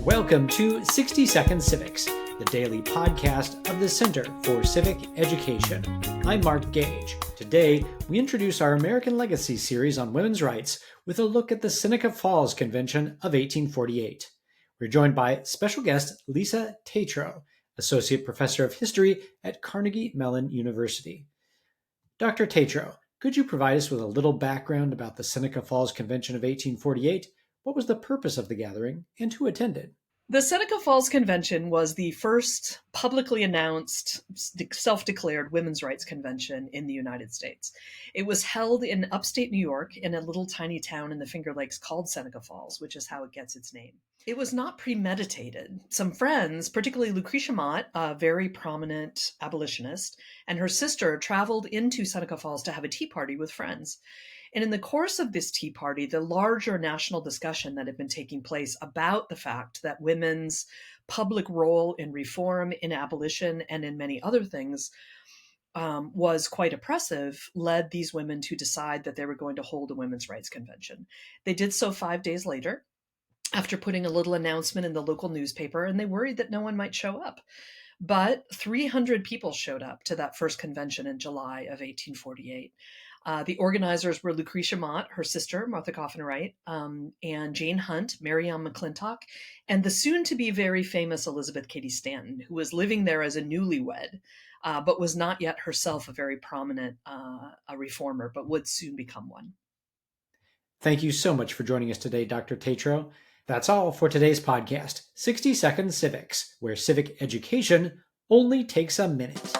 Welcome to 60 Second Civics, the daily podcast of the Center for Civic Education. I'm Mark Gage. Today, we introduce our American Legacy series on women's rights with a look at the Seneca Falls Convention of 1848. We're joined by special guest Lisa Tetrault, Associate Professor of History at Carnegie Mellon University. Dr. Tetrault, could you provide us with a little background about the Seneca Falls Convention of 1848? What was the purpose of the gathering and who attended? The Seneca Falls Convention was the first publicly announced, self-declared women's rights convention in the United States. It was held in upstate New York in a little tiny town in the Finger Lakes called Seneca Falls, which is how it gets its name. It was not premeditated. Some friends, particularly Lucretia Mott, a very prominent abolitionist, and her sister traveled into Seneca Falls to have a tea party with friends. And in the course of this tea party, the larger national discussion that had been taking place about the fact that women's public role in reform, in abolition, and in many other things was quite oppressive, led these women to decide that they were going to hold a women's rights convention. They did so 5 days later, after putting a little announcement in the local newspaper, and they worried that no one might show up. But 300 people showed up to that first convention in July of 1848. The organizers were Lucretia Mott, her sister, Martha Coffin Wright, and Jane Hunt, Mary Ann McClintock, and the soon-to-be very famous Elizabeth Cady Stanton, who was living there as a newlywed, but was not yet herself a very prominent a reformer, but would soon become one. Thank you so much for joining us today, Dr. Tetrault. That's all for today's podcast, 60 Second Civics, where civic education only takes a minute.